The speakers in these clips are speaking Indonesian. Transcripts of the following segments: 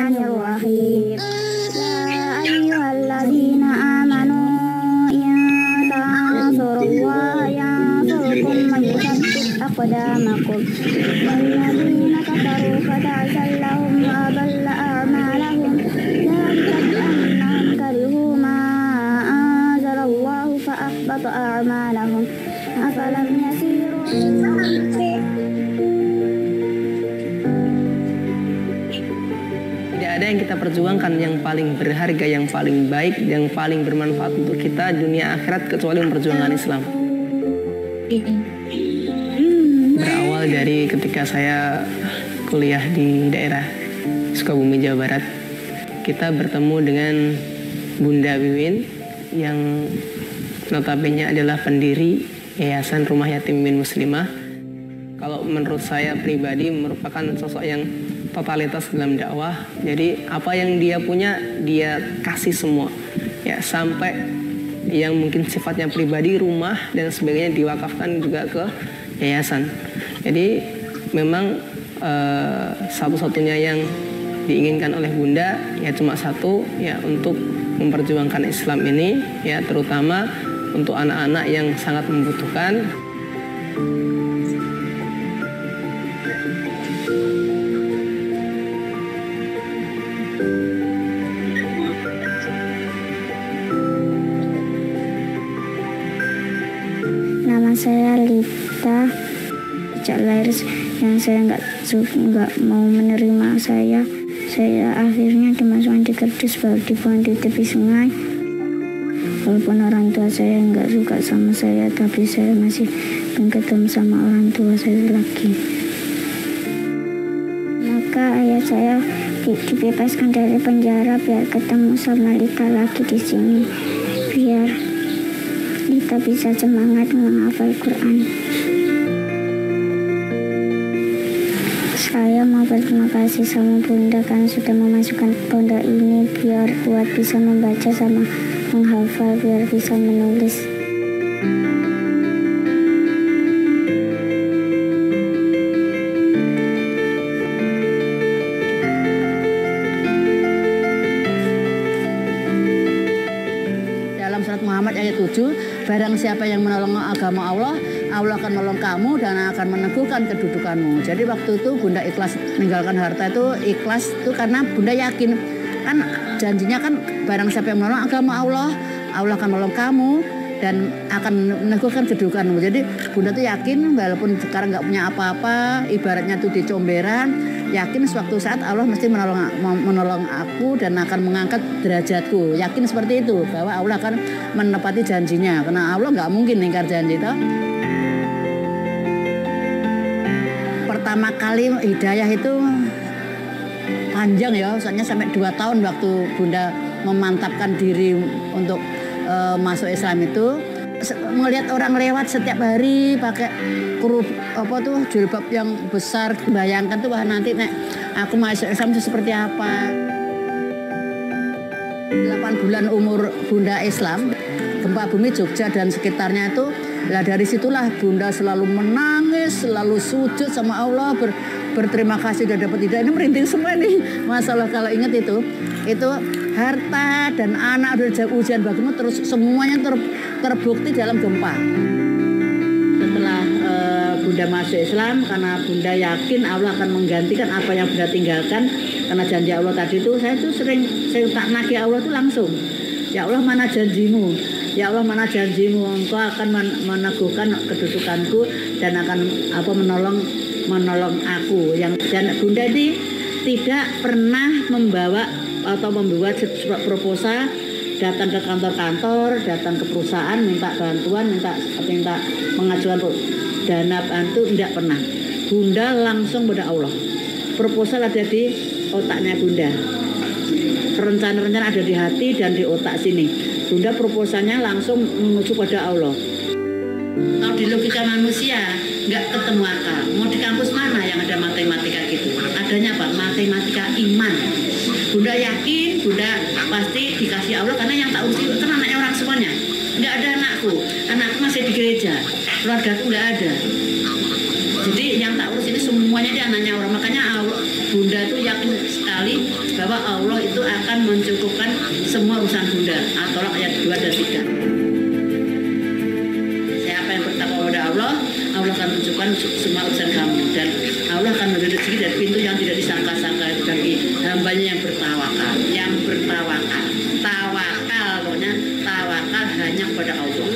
Bismillahirrahmanirrahim. Ya ayyuhalladzina amanu in tansurullaha yansurkum wa yuthabbit aqdamakum. Walladzina kafaru fata'sal lahum wa adalla a'malahum. Dzalika bi'annahum karihu ma anzalallahu fa ahbata a'malahum. Afalam yasiru ada yang kita perjuangkan yang paling berharga, yang paling baik, yang paling bermanfaat untuk kita dunia akhirat kecuali memperjuangkan Islam. Berawal dari ketika saya kuliah di daerah Sukabumi, Jawa Barat, kita bertemu dengan Bunda Wiwin yang notabene adalah pendiri Yayasan Rumah Yatim Mimin Muslimah. Kalau menurut saya pribadi merupakan sosok yang totalitas dalam dakwah. Jadi apa yang dia punya dia kasih semua, ya, sampai yang mungkin sifatnya pribadi, rumah dan sebagainya diwakafkan juga ke yayasan. Jadi memang satu-satunya yang diinginkan oleh Bunda ya cuma satu, ya, untuk memperjuangkan Islam ini, ya, terutama untuk anak-anak yang sangat membutuhkan. Nama saya Lita. Sejak lahir yang saya nggak mau menerima saya akhirnya dimasukkan di kerdus baru dibuang di tepi sungai. Walaupun orang tua saya nggak suka sama saya, tapi saya masih pengen ketemu sama orang tua saya lagi. Maka ayah saya dibebaskan dari penjara biar ketemu sama Lita lagi di sini, biar Lita bisa semangat menghafal Quran. Saya mau berterima kasih sama Bunda kan sudah memasukkan pondok ini biar buat bisa membaca sama menghafal, biar bisa menulis. Dalam surat Muhammad ayat 7, barang siapa yang menolong agama Allah, Allah akan menolong kamu dan akan meneguhkan kedudukanmu. Jadi waktu itu Bunda ikhlas meninggalkan harta itu ikhlas itu karena Bunda yakin kan janjinya kan barang siapa yang menolong agama Allah, Allah akan menolong kamu dan akan meneguhkan kedudukanmu. Jadi Bunda tuh yakin walaupun sekarang nggak punya apa-apa, ibaratnya tuh di comberan, yakin suatu saat Allah mesti menolong aku dan akan mengangkat derajatku. Yakin seperti itu bahwa Allah akan menepati janjinya karena Allah nggak mungkin ingkar janji toh. Pertama kali hidayah itu panjang ya, soalnya sampai 2 tahun waktu Bunda memantapkan diri untuk masuk Islam itu. Melihat orang lewat setiap hari pakai jilbab yang besar, bayangkan tuh wah nanti nek aku masuk Islam itu seperti apa. 8 bulan umur Bunda Islam, gempa bumi Jogja dan sekitarnya itu, lah dari situlah Bunda selalu menangis, selalu sujud sama Allah, berterima kasih sudah dapat hidayah. Ini merinding semua nih masalah kalau ingat itu harta dan anak udah ujian bagimu terus semuanya terbukti dalam gempa. Setelah Bunda masuk Islam, karena Bunda yakin Allah akan menggantikan apa yang Bunda tinggalkan, karena janji Allah tadi itu saya tak nagih Allah itu langsung, ya Allah mana janjimu, ya Allah mana janjimu, engkau akan meneguhkan kedudukanku dan akan menolong aku. Dan Bunda ini tidak pernah membawa atau membuat proposal, datang ke kantor-kantor, datang ke perusahaan minta bantuan, minta mengajukan dana bantu, tidak pernah. Bunda langsung pada Allah. Proposal ada di otaknya Bunda, rencana-rencana ada di hati dan di otak sini. Bunda proposalnya langsung menuju pada Allah. Kalau di logika manusia nggak ketemu akal. Mau di kampus mana yang ada matematika gitu? Adanya apa? Matematika iman. Bunda yakin, Bunda pasti dikasih Allah karena yang tak urus itu kan anaknya orang semuanya. Nggak ada anakku masih di gereja, keluargaku nggak ada. Jadi yang tak urus ini semuanya dia anaknya orang. Makanya Bunda tuh yakin sekali bahwa bahwa Allah itu akan mencukupkan semua urusan Bunda. Tolong ayat 2 dan 3. Siapa yang bertakwa kepada Allah, Allah akan mencukupkan semua urusan kamu, dan Allah akan memberi rezeki dari pintu yang tidak disangka-sangka bagi hambanya yang bertawakal. Tawakal, pokoknya tawakal hanya kepada Allah.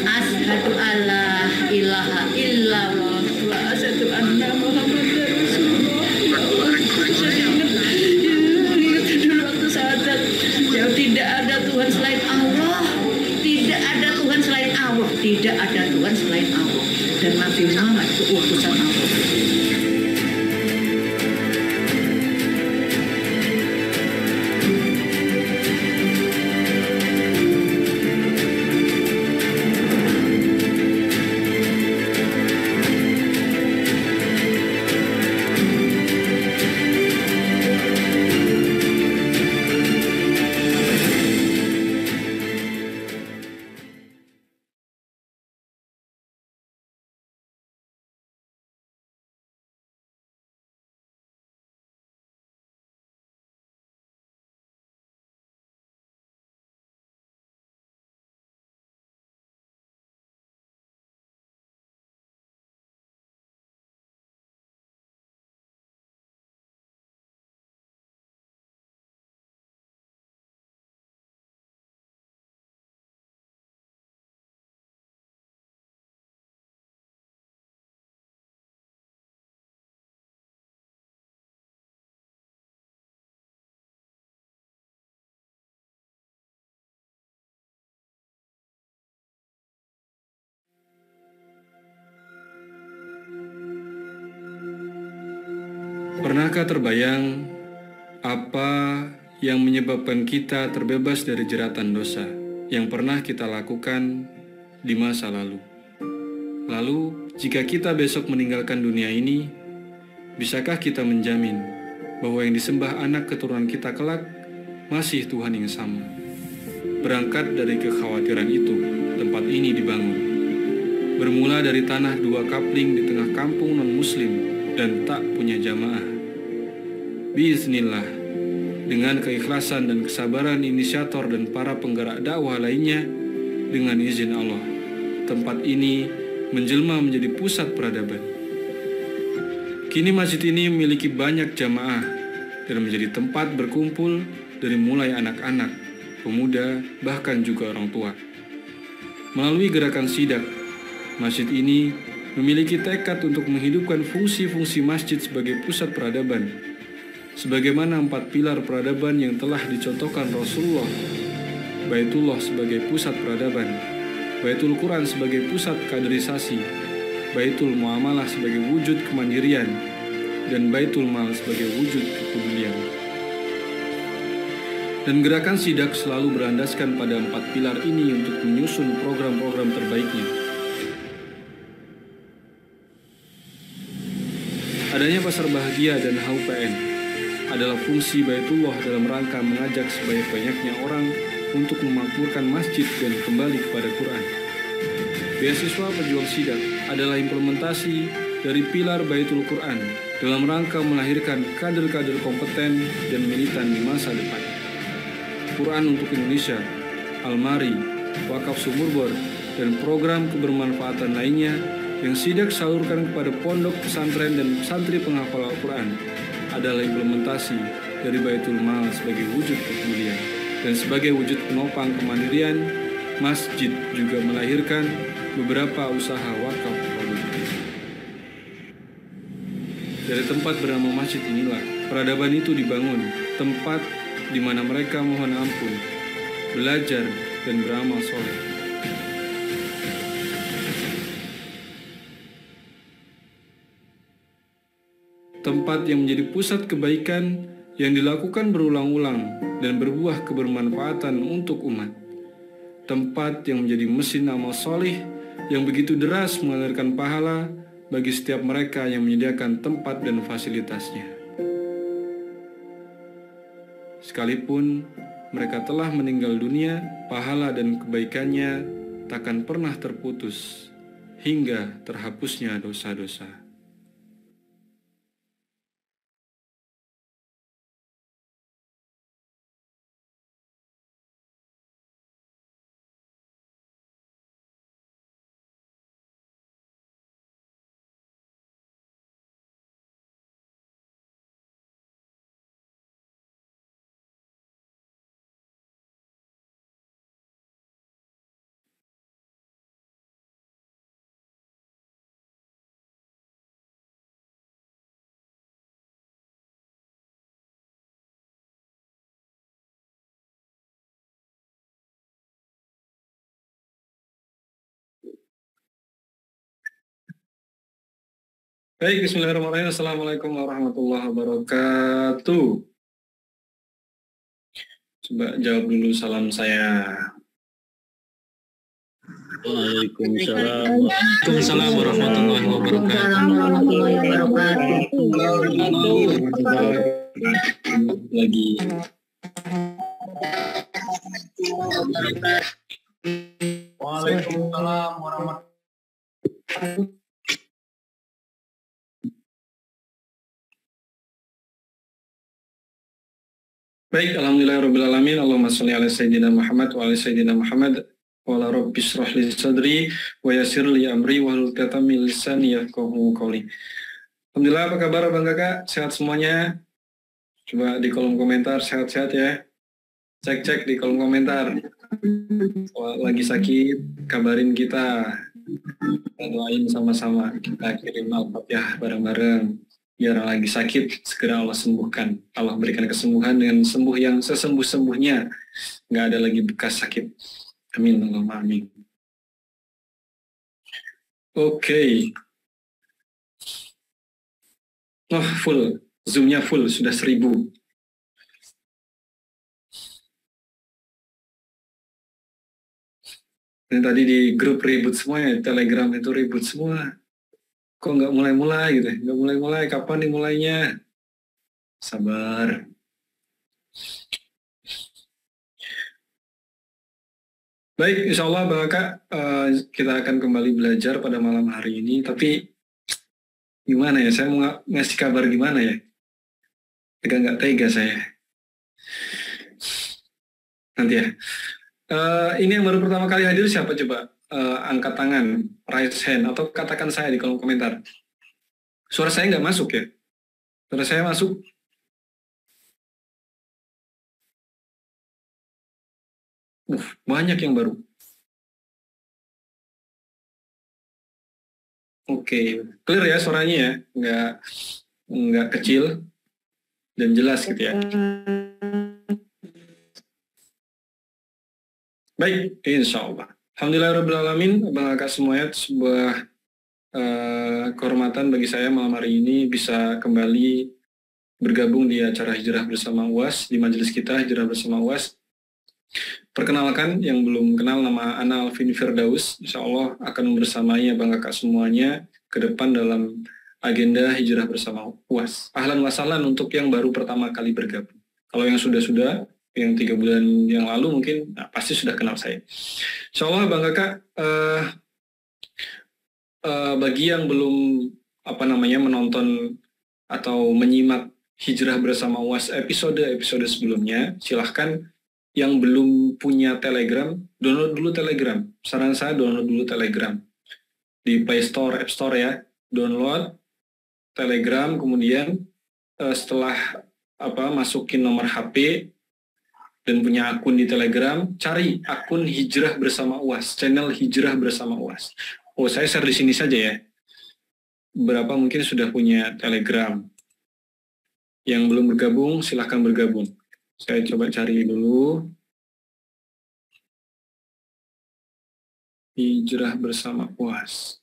Asyhadu alla ilaha illallah wa asyhadu anna Muhammadar Rasulullah. Ya Allah, saya ingat dulu waktu sahadat, ya tidak ada Tuhan selain Allah. Tidak ada Tuhan selain Allah. Tidak ada Tuhan selain Allah. Dan Nabi Muhammad itu utusan Allah. Pernahkah terbayang apa yang menyebabkan kita terbebas dari jeratan dosa yang pernah kita lakukan di masa lalu? Lalu, jika kita besok meninggalkan dunia ini, bisakah kita menjamin bahwa yang disembah anak keturunan kita kelak masih Tuhan yang sama? Berangkat dari kekhawatiran itu, tempat ini dibangun. Bermula dari tanah 2 kapling di tengah kampung non-muslim dan tak punya jamaah. Biiznillah, dengan keikhlasan dan kesabaran inisiator dan para penggerak dakwah lainnya, dengan izin Allah, tempat ini menjelma menjadi pusat peradaban. Kini masjid ini memiliki banyak jamaah dan menjadi tempat berkumpul dari mulai anak-anak, pemuda, bahkan juga orang tua. Melalui gerakan sidak, masjid ini memiliki tekad untuk menghidupkan fungsi-fungsi masjid sebagai pusat peradaban, sebagaimana 4 pilar peradaban yang telah dicontohkan Rasulullah. Baitullah sebagai pusat peradaban, Baitul Quran sebagai pusat kaderisasi, Baitul Muamalah sebagai wujud kemandirian, dan Baitul Mal sebagai wujud kepedulian. Dan gerakan sidak selalu berlandaskan pada 4 pilar ini untuk menyusun program-program terbaiknya. Adanya pasar bahagia dan HUPN adalah fungsi Baitullah dalam rangka mengajak sebanyak-banyaknya orang untuk memakmurkan masjid dan kembali kepada Quran. Beasiswa Pejuang Sidak adalah implementasi dari pilar Baitul Quran dalam rangka melahirkan kader-kader kompeten dan militan di masa depan. Quran untuk Indonesia, Almari, Wakaf Sumurbor, dan program kebermanfaatan lainnya yang sidak salurkan kepada pondok pesantren dan santri penghafal Al-Quran adalah implementasi dari Baitul Mal sebagai wujud kepedulian. Dan sebagai wujud penopang kemandirian, masjid juga melahirkan beberapa usaha wakaf produktif. Dari tempat bernama masjid inilah peradaban itu dibangun, tempat di mana mereka mohon ampun, belajar, dan beramal soleh. Tempat yang menjadi pusat kebaikan yang dilakukan berulang-ulang dan berbuah kebermanfaatan untuk umat. Tempat yang menjadi mesin amal soleh yang begitu deras mengalirkan pahala bagi setiap mereka yang menyediakan tempat dan fasilitasnya. Sekalipun mereka telah meninggal dunia, pahala dan kebaikannya takkan pernah terputus hingga terhapusnya dosa-dosa. Baik, bismillahirrahmanirrahim. Assalamualaikum warahmatullahi wabarakatuh. Coba jawab dulu salam saya. Waalaikumsalam. Waalaikumsalam warahmatullahi wabarakatuh. Lagi. Waalaikumsalam warahmatullahi. Baik, alhamdulillahirrahmanirrahim. Allahumma sholli ala sayyidina Muhammad wa ala sayyidina Muhammad wa ala rabbi shrah li sadri wa yassir li amri wa hlul 'uqdatam min lisani yafqahu qawli. Alhamdulillah, apa kabar Bang Kakak? Sehat semuanya? Coba di kolom komentar sehat-sehat ya. Cek-cek di kolom komentar. Wah, lagi sakit, kabarin kita. Kita doain sama-sama. Kita kirim Al-Fatihah bareng-bareng. Biar lagi sakit, segera Allah sembuhkan. Allah berikan kesembuhan dengan sembuh yang sesembuh-sembuhnya. Nggak ada lagi bekas sakit. Amin, Allahumma amin. Oke. Oh, full. Zoom-nya full, sudah 1000. Ini tadi di grup ribut semua ya, Telegram itu ribut semua. Kok nggak mulai-mulai gitu, nggak mulai-mulai, kapan dimulainya? Sabar. Baik, insya Allah Bang Kakak, kita akan kembali belajar pada malam hari ini, tapi gimana ya, saya mau ngasih kabar gimana ya? Agak nggak tega saya. Nanti ya. Ini yang baru pertama kali hadir siapa coba? Angkat tangan, raise hand, atau katakan saya di kolom komentar. Suara saya nggak masuk ya? Suara saya masuk? Banyak yang baru. Oke, clear ya suaranya ya? Nggak kecil dan jelas gitu ya? Baik, insya Allah. Alhamdulillahirrahmanirrahim, Bang Kakak semuanya, sebuah kehormatan bagi saya malam hari ini bisa kembali bergabung di acara Hijrah Bersama UAS, di majelis kita Hijrah Bersama UAS. Perkenalkan, yang belum kenal, nama Ana Alvin Firdaus, insya Allah akan bersamanya Bang Kakak semuanya ke depan dalam agenda Hijrah Bersama UAS. Ahlan wa sahlan untuk yang baru pertama kali bergabung. Kalau yang sudah-sudah, yang 3 bulan yang lalu mungkin pasti sudah kenal saya. Insya Allah Bang Kakak, bagi yang belum menonton atau menyimak Hijrah Bersama UAS episode sebelumnya, silahkan yang belum punya Telegram, download dulu Telegram. Saran saya download dulu Telegram di Play Store, App Store ya. Download Telegram, kemudian setelah masukin nomor HP dan punya akun di Telegram, cari akun Hijrah Bersama UAS, channel Hijrah Bersama UAS. Oh, saya share di sini saja ya. Berapa mungkin sudah punya Telegram. Yang belum bergabung, silahkan bergabung. Saya coba cari dulu. Hijrah Bersama UAS.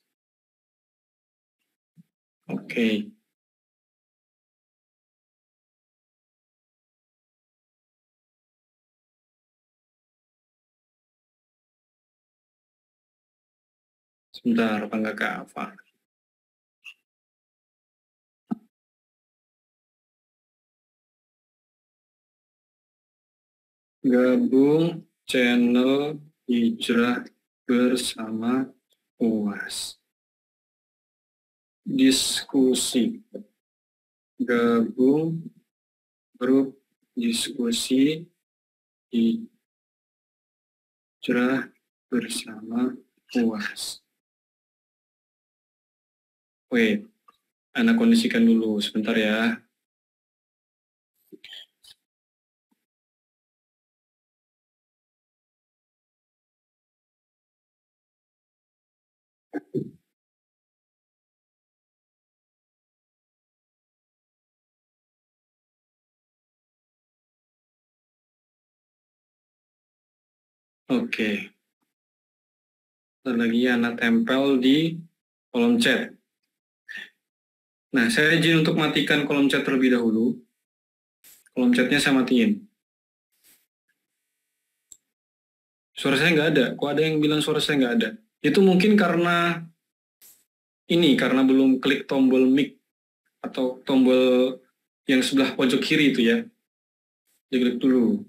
Oke. Sebentar, Bang Kakak, apa? Gabung channel Hijrah Bersama UAS. Diskusi. Gabung grup diskusi Hijrah Bersama UAS. Wait, Ana kondisikan dulu sebentar ya. Oke. Dan lagi Ana tempel di kolom chat. Nah, saya izin untuk matikan kolom chat terlebih dahulu. Kolom chatnya saya matiin. Suara saya nggak ada. Kok ada yang bilang suara saya nggak ada? Itu mungkin karena belum klik tombol mic atau tombol yang sebelah pojok kiri itu ya. Diklik dulu.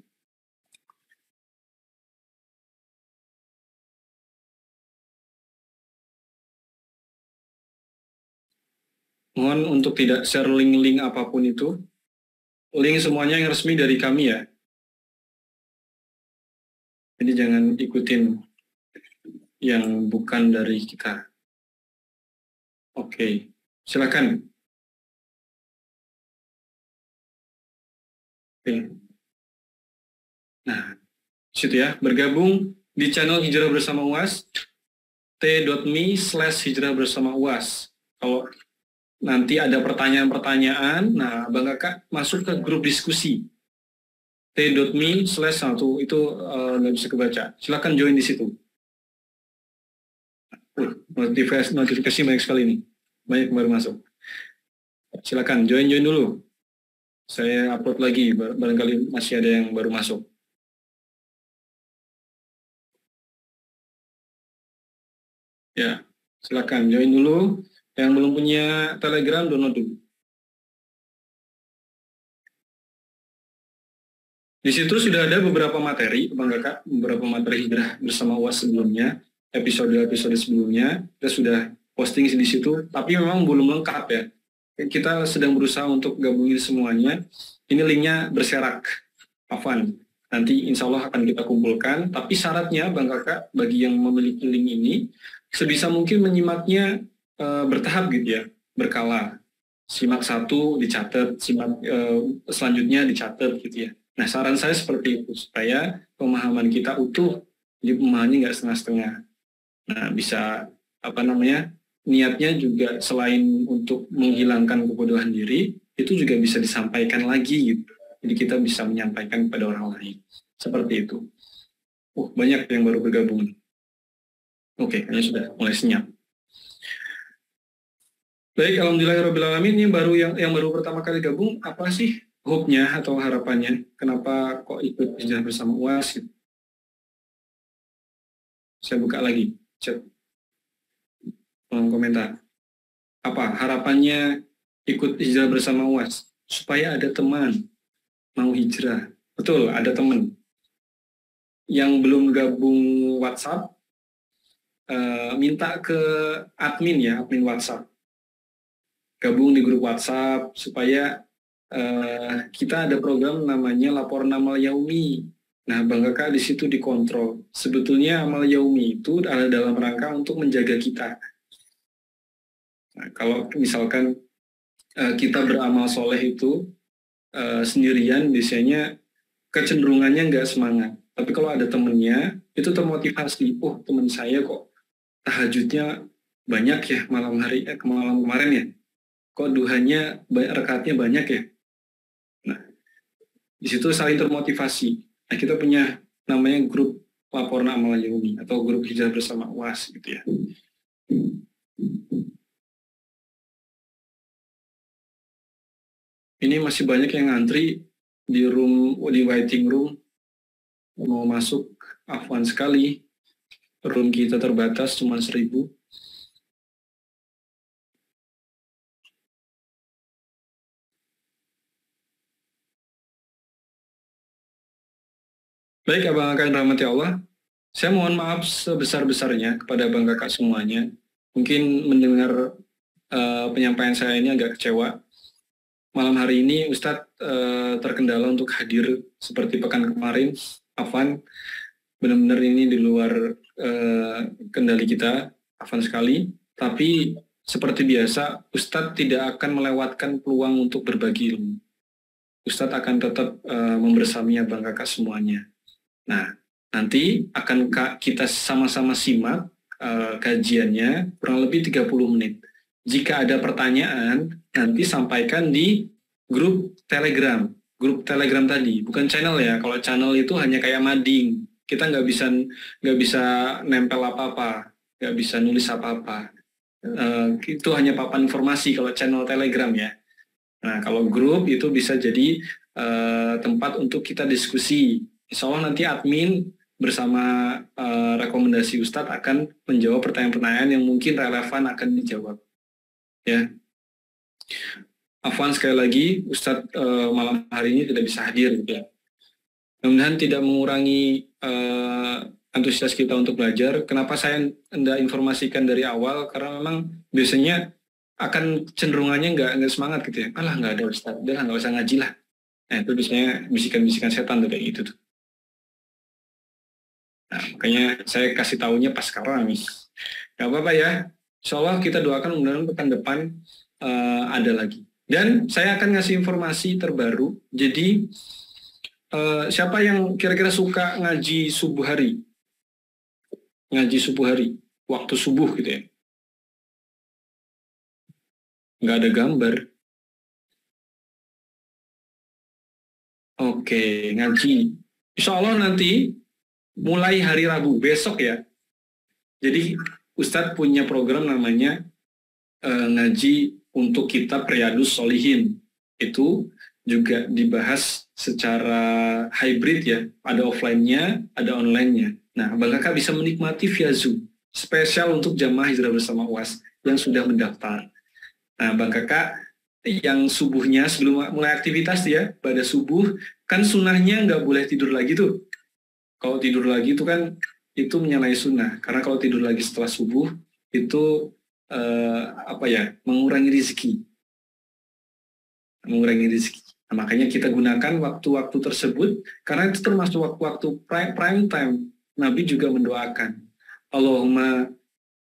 Mohon untuk tidak share link-link apapun itu. Link semuanya yang resmi dari kami ya. Jadi jangan ikutin yang bukan dari kita. Oke, silakan. Oke. Nah, situ ya, bergabung di channel Hijrah Bersama UAS, t.me/hijrah bersama UAS. Kalau nanti ada pertanyaan-pertanyaan, nah Bang Kakak masuk ke grup diskusi. t.me/1 itu nggak bisa kebaca. Silakan join di situ. Notifikasi banyak sekali nih. Banyak yang baru masuk. Silakan join dulu. Saya upload lagi, barangkali masih ada yang baru masuk. Ya, silakan join dulu. Yang belum punya Telegram, download dulu. Di situ sudah ada beberapa materi, Bang Kakak, beberapa materi Hijrah Bersama UAS sebelumnya, episode-episode sebelumnya, kita sudah posting di situ, tapi memang belum lengkap ya. Kita sedang berusaha untuk gabungin semuanya. Ini linknya berserak, Afwan. Nanti insya Allah akan kita kumpulkan, tapi syaratnya Bang Kakak, bagi yang memiliki link ini, sebisa mungkin menyimaknya bertahap gitu ya, berkala. Simak satu, dicatat, simak selanjutnya dicatat gitu ya. Nah, saran saya seperti itu, supaya pemahaman kita utuh, jadi pemahamannya nggak setengah-setengah. Nah, bisa, niatnya juga selain untuk menghilangkan kebodohan diri, itu juga bisa disampaikan lagi, gitu. Jadi kita bisa menyampaikan kepada orang lain. Seperti itu. Banyak yang baru bergabung. Oke, kayaknya sudah mulai senyap. Baik, alhamdulillahirrahmanirrahim. Ini yang baru pertama kali gabung, apa sih hope-nya atau harapannya? Kenapa kok ikut Hijrah Bersama UAS? Saya buka lagi chat, kolom komentar. Apa harapannya ikut Hijrah Bersama UAS? Supaya ada teman mau hijrah. Betul, ada teman. Yang belum gabung WhatsApp, minta ke admin ya, admin WhatsApp. Gabung di grup WhatsApp supaya kita ada program namanya Laporan Amal Yaumi. Nah, Bang Kakak di situ dikontrol. Sebetulnya amal yaumi itu adalah dalam rangka untuk menjaga kita. Nah, kalau misalkan kita beramal soleh itu sendirian, biasanya kecenderungannya nggak semangat. Tapi kalau ada temennya, itu termotivasi. Teman saya kok tahajudnya banyak ya malam kemarin ya. Kok duhanya rekatnya banyak ya. Nah, di situ saling termotivasi. Nah, kita punya namanya grup Laporan Amal Yaumi atau grup Hijrah Bersama UAS gitu ya. Ini masih banyak yang ngantri di waiting room, mau masuk. Afwan sekali, room kita terbatas cuma 1000. Baik, Abang Kakak yang rahmati Allah, saya mohon maaf sebesar-besarnya kepada Abang Kakak semuanya. Mungkin mendengar penyampaian saya ini agak kecewa. Malam hari ini Ustadz terkendala untuk hadir seperti pekan kemarin. Afwan, benar-benar ini di luar kendali kita, afwan sekali. Tapi seperti biasa, Ustadz tidak akan melewatkan peluang untuk berbagi ilmu. Ustadz akan tetap membersami Abang Kakak semuanya. Nah, nanti akan kita sama-sama simak kajiannya kurang lebih 30 menit. Jika ada pertanyaan, nanti sampaikan di grup Telegram. Grup Telegram tadi, bukan channel ya. Kalau channel itu hanya kayak mading. Kita nggak bisa nempel apa-apa, nggak bisa nulis apa-apa. Itu hanya papan informasi kalau channel Telegram ya. Nah, kalau grup itu bisa jadi tempat untuk kita diskusi. Insya Allah nanti admin bersama rekomendasi Ustadz akan menjawab pertanyaan-pertanyaan yang mungkin relevan akan dijawab. Ya. Afwan sekali lagi, Ustadz malam hari ini tidak bisa hadir. Ya. Mudah-mudahan tidak mengurangi antusias kita untuk belajar. Kenapa saya hendak informasikan dari awal? Karena memang biasanya akan cenderungannya nggak semangat gitu ya. Alah nggak ada Ustadz, udah nggak usah ngaji lah. Nah itu biasanya bisikan-bisikan setan tuh kayak gitu tuh. Nah makanya saya kasih taunya pas sekarang nih. Gak apa-apa ya. Insya Allah kita doakan mudah-mudahan pekan depan ada lagi. Dan saya akan ngasih informasi terbaru. Jadi siapa yang kira-kira suka ngaji subuh hari? Ngaji subuh hari, waktu subuh gitu ya. Nggak ada gambar. Oke, ngaji. Insya Allah nanti mulai hari Rabu besok ya. Jadi Ustadz punya program namanya ngaji untuk kitab Riyadhus Shalihin. Itu juga dibahas secara hybrid ya. Ada offline-nya, ada online-nya. Nah, Bang Kakak bisa menikmati via Zoom. Spesial untuk jamaah Hijrah Bersama UAS yang sudah mendaftar. Nah, Bang Kakak yang subuhnya sebelum mulai aktivitas ya, pada subuh, kan sunnahnya nggak boleh tidur lagi tuh. Kalau tidur lagi itu kan, itu menyalahi sunnah. Karena kalau tidur lagi setelah subuh, itu mengurangi rezeki. Mengurangi rezeki. Nah, makanya kita gunakan waktu-waktu tersebut, karena itu termasuk waktu-waktu prime time. Nabi juga mendoakan, Allahumma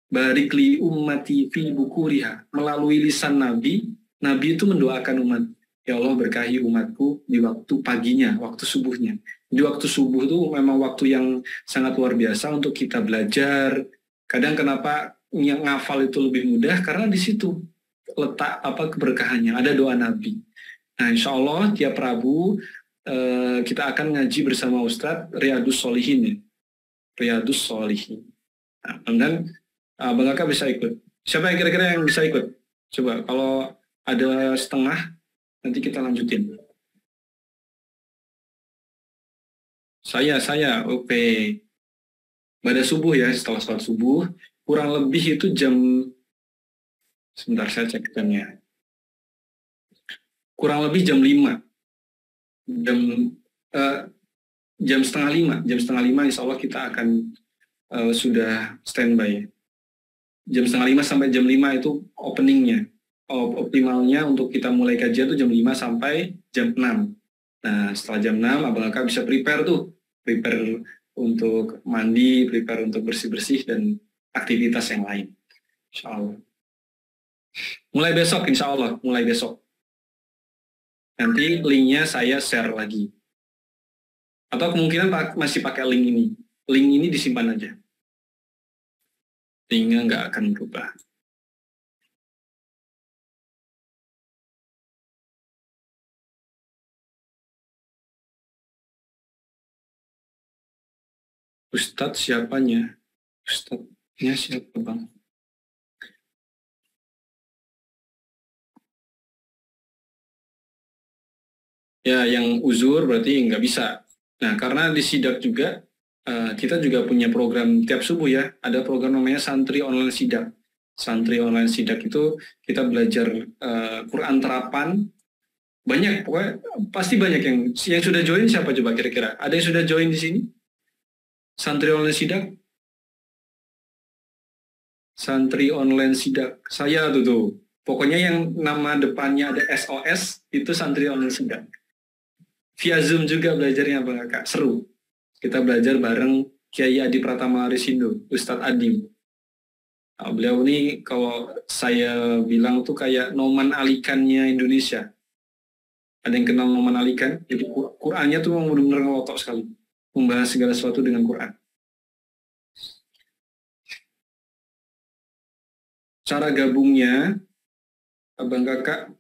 barik li ummati fi bukuriha. Melalui lisan Nabi itu mendoakan umat. Ya Allah berkahi umatku di waktu paginya, waktu subuhnya. Di waktu subuh itu memang waktu yang sangat luar biasa untuk kita belajar. Kadang kenapa yang ngafal itu lebih mudah? Karena di situ letak keberkahannya. Ada doa Nabi. Nah, insya Allah tiap Rabu kita akan ngaji bersama Ustadz Riyadhus Shalihin ya. Riyadhus Shalihin. Nah, dan Bang Kakak bisa ikut. Siapa yang kira-kira yang bisa ikut? Coba kalau ada setengah, nanti kita lanjutin. Saya, oke. Pada subuh ya, setelah sholat subuh, kurang lebih itu jam, sebentar saya cek jamnya. Kurang lebih jam 5. Jam setengah 5. Jam setengah 5 insya Allah kita akan sudah standby. Jam setengah 5 sampai jam 5 itu openingnya. Optimalnya untuk kita mulai kajian itu jam 5 sampai jam 6. Nah, setelah jam 6, Abang Kakak bisa prepare untuk mandi, prepare untuk bersih-bersih, dan aktivitas yang lain. Insya Allah. Mulai besok, insya Allah. Mulai besok. Nanti linknya saya share lagi. Atau kemungkinan masih pakai link ini. Link ini disimpan aja. Linknya nggak akan berubah. Ustadz siapanya? Ustadznya siapa Bang? Ya, yang uzur berarti nggak bisa. Nah, karena di Sidak juga, kita juga punya program tiap subuh ya. Ada program namanya Santri Online Sidak. Santri Online Sidak itu kita belajar Quran terapan. Banyak, pokoknya pasti banyak yang sudah join. Siapa coba kira-kira? Ada yang sudah join di sini? Santri Online Sidak? Santri Online Sidak. Saya tuh. Pokoknya yang nama depannya ada SOS, itu Santri Online Sidak. Via Zoom juga belajarnya Bang Kakak. Seru. Kita belajar bareng Kiai Adi Pratama Arisindo, Ustadz Adi. Nah, beliau ini kalau saya bilang tuh kayak Noman Alikannya Indonesia. Ada yang kenal Noman Alikan? Jadi Qurannya tuh memang benar-benar ngelotok sekali. Membahas segala sesuatu dengan Quran. Cara gabungnya, Abang Kakak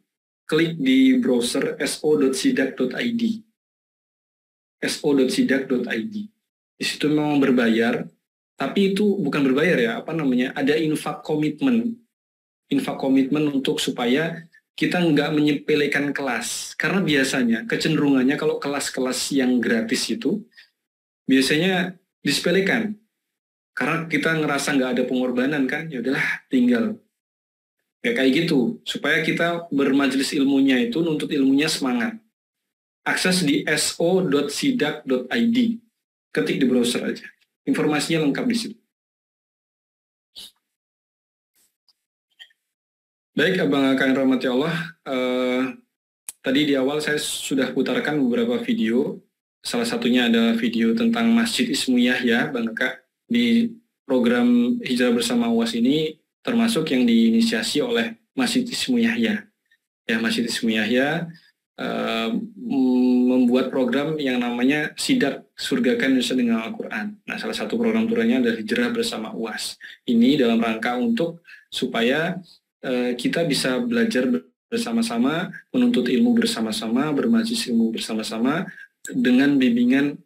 klik di browser so.sidak.id. so.sidak.id. Di situ memang berbayar, tapi itu bukan berbayar ya, ada infak komitmen. infak komitmen untuk supaya kita nggak menyepelekan kelas. Karena biasanya kecenderungannya kalau kelas-kelas yang gratis itu biasanya disepelekan. Karena kita ngerasa nggak ada pengorbanan kan, ya udahlah tinggal. Ya kayak gitu, supaya kita bermajelis ilmunya itu nuntut ilmunya semangat. Akses di so.sidak.id. Ketik di browser aja. Informasinya lengkap di situ. Baik, Abang Aka yang rahmati Allah. Tadi di awal saya sudah putarkan beberapa video. Salah satunya ada video tentang Masjid Ismu Yahya, Bang Aka. Di program Hijrah Bersama UAS ini termasuk yang diinisiasi oleh Masjid Ismu Yahya. Ya, Masjid Ismu Yahya membuat program yang namanya Sidak Surgakan Indonesia dengan Al-Quran. Nah, salah satu program turunnya adalah Hijrah Bersama UAS. Ini dalam rangka untuk supaya kita bisa belajar bersama-sama, menuntut ilmu bersama-sama, bermajlis ilmu bersama-sama dengan bimbingan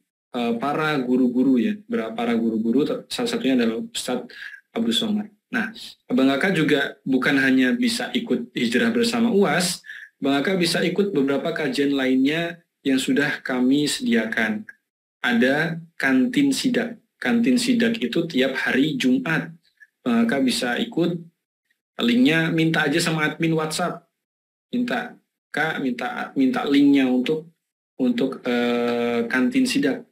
para guru-guru ya. Para guru-guru, salah satunya adalah Ustadz Abdul Somad. Nah, Abang Aka juga bukan hanya bisa ikut Hijrah Bersama UAS, Bang Aka bisa ikut beberapa kajian lainnya yang sudah kami sediakan. Ada kantin sidak. Kantin sidak itu tiap hari Jumat. Bang Aka bisa ikut. Linknya minta aja sama admin WhatsApp. Minta linknya untuk kantin sidak.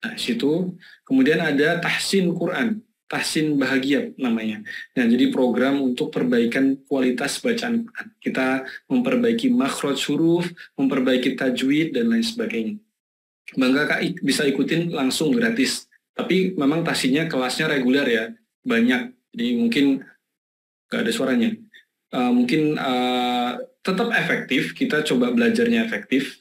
Nah, situ kemudian ada tahsin Quran, tahsin bahagia namanya. Nah, jadi program untuk perbaikan kualitas bacaan Quran. Kita memperbaiki makhraj huruf, memperbaiki tajwid dan lain sebagainya. Bangga Kak bisa ikutin langsung gratis. Tapi memang tahsinnya kelasnya reguler ya, banyak. Jadi mungkin gak ada suaranya. Tetap efektif, kita coba belajarnya efektif,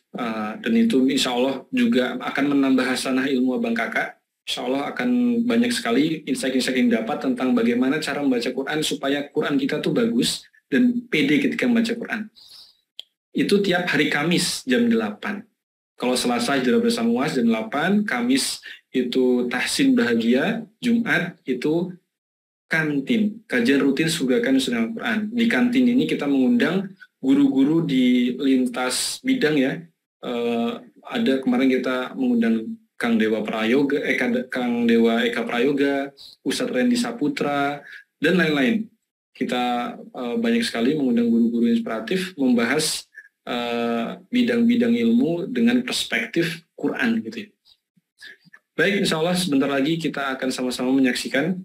dan itu insya Allah juga akan menambah hasanah ilmu Abang Kakak. Insya Allah akan banyak sekali insight-insight yang dapat tentang bagaimana cara membaca Quran supaya Quran kita tuh bagus dan pede ketika membaca Quran. Itu tiap hari Kamis jam 8. Kalau Selasa Hijrah Bersama UAS jam 8, Kamis itu tahsin bahagia, Jumat itu kantin, kajian rutin Surgakan Indonesia Al-Quran. Di kantin ini kita mengundang guru-guru di lintas bidang ya. Ada kemarin kita mengundang Kang Dewa Prayoga, Kang Dewa Eka Prayoga, Ustadz Randy Saputra, dan lain-lain. Kita banyak sekali mengundang guru-guru inspiratif membahas bidang-bidang ilmu dengan perspektif Quran gitu ya. Baik, insya Allah sebentar lagi kita akan sama-sama menyaksikan.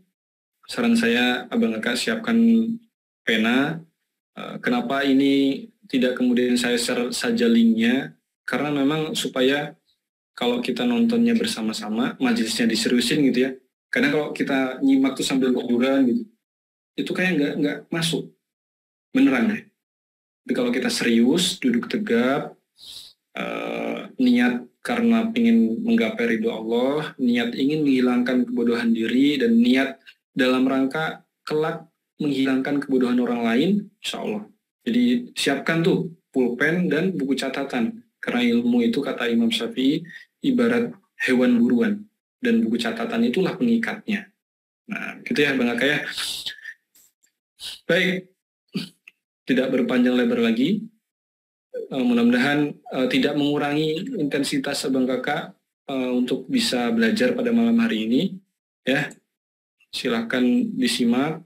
Saran saya, Abang Eka siapkan pena. Kenapa ini tidak kemudian saya share saja linknya? Karena memang supaya kalau kita nontonnya bersama-sama, majelisnya diseriusin gitu ya. Karena kalau kita nyimak tuh sambil tiduran gitu, itu kayak nggak masuk. Beneran ya. Tapi kalau kita serius, duduk tegap, niat karena ingin menggapai ridho Allah, niat ingin menghilangkan kebodohan diri, dan niat dalam rangka kelak menghilangkan kebodohan orang lain, insya Allah. Jadi siapkan tuh pulpen dan buku catatan. Karena ilmu itu kata Imam Syafi'i ibarat hewan buruan. Dan buku catatan itulah pengikatnya. Nah, gitu ya Bang Aka ya. Baik, tidak berpanjang lebar lagi. Mudah-mudahan tidak mengurangi intensitas Abang Kakak untuk bisa belajar pada malam hari ini. Ya, silahkan disimak.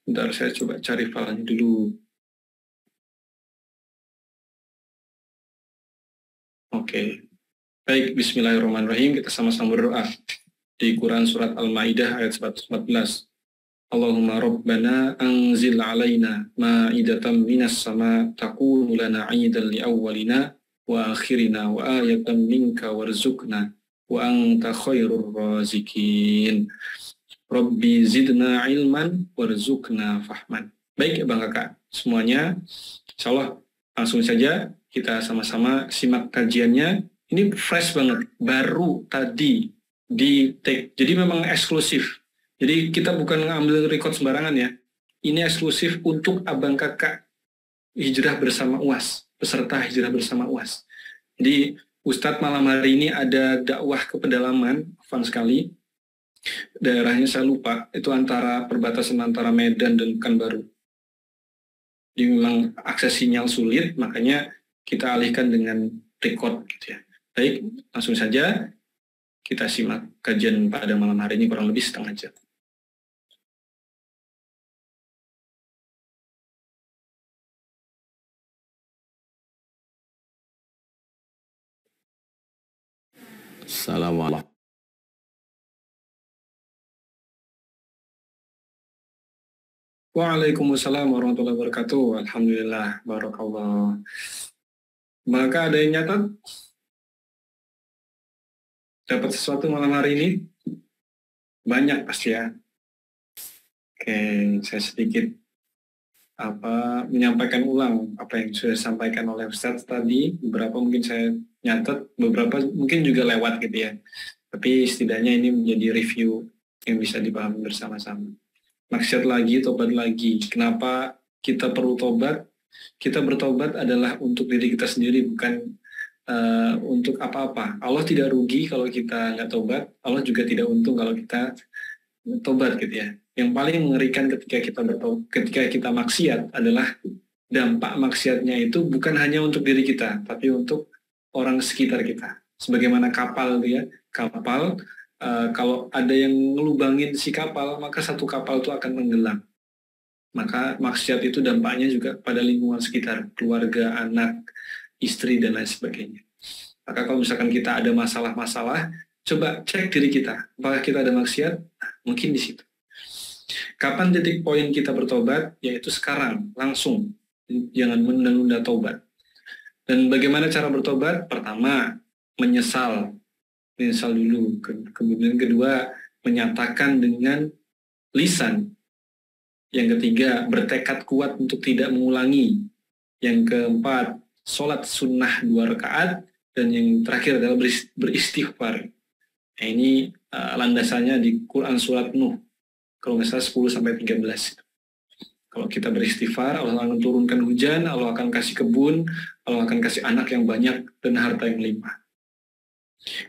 Bentar, saya coba cari filenya dulu. Oke. Baik, bismillahirrahmanirrahim. Kita sama-sama berdoa. Di Quran Surat Al-Ma'idah ayat 114. Allahumma Rabbana anzil alaina ma'idatan minas sama takunu lana aidan li awwalina wa akhirina wa ayatan minka warzuqna wa anta khairur razikin. Rabbi zidna ilman warzuqna fahman. Baik Bang Kakak, semuanya insyaallah langsung saja kita sama-sama simak kajiannya. Ini fresh banget, baru tadi di take. Jadi memang eksklusif. Jadi kita bukan ngambil record sembarangan ya. Ini eksklusif untuk Abang Kakak Hijrah Bersama UAS, peserta Hijrah Bersama UAS. Jadi Ustadz malam hari ini ada dakwah ke pedalaman, fun sekali. daerahnya saya lupa, itu antara perbatasan antara Medan dan Pekanbaru. Jadi memang akses sinyal sulit, makanya kita alihkan dengan record gitu ya. Baik, langsung saja kita simak kajian pada malam hari ini kurang lebih setengah jam. Assalamualaikum. Waalaikumsalam warahmatullahi wabarakatuh. Alhamdulillah, barakallah. Maka ada yang nyatat? Dapat sesuatu malam hari ini? Banyak pasti ya. Oke, saya sedikit menyampaikan ulang apa yang sudah disampaikan oleh Ustadz tadi. Beberapa mungkin saya nyatet, beberapa mungkin juga lewat gitu ya. Tapi setidaknya ini menjadi review yang bisa dipahami bersama-sama. Maksiat lagi, tobat lagi. Kenapa kita perlu tobat? Kita bertobat adalah untuk diri kita sendiri, bukan untuk apa-apa. Allah tidak rugi kalau kita nggak tobat. Allah juga tidak untung kalau kita tobat gitu ya. Yang paling mengerikan ketika kita maksiat adalah dampak maksiatnya itu bukan hanya untuk diri kita, tapi untuk orang sekitar kita. Sebagaimana kapal gitu ya. Kapal, kalau ada yang ngelubangin si kapal, maka satu kapal itu akan tenggelam. Maka maksiat itu dampaknya juga pada lingkungan sekitar, keluarga, anak, istri, dan lain sebagainya. Maka kalau misalkan kita ada masalah-masalah, coba cek diri kita. Apakah kita ada maksiat? Mungkin di situ. Kapan titik poin kita bertobat? Yaitu sekarang, langsung. Jangan menunda-nunda tobat. Dan bagaimana cara bertobat? Pertama, menyesal. Menyesal dulu. Kemudian kedua, menyatakan dengan lisan. Yang ketiga, bertekad kuat untuk tidak mengulangi. Yang keempat, sholat sunnah 2 rakaat. Dan yang terakhir adalah beristighfar. Nah, ini landasannya di Quran surat Nuh. Kalau nggak salah 10-13. Kalau kita beristighfar, Allah akan turunkan hujan, Allah akan kasih kebun, Allah akan kasih anak yang banyak dan harta yang limpah.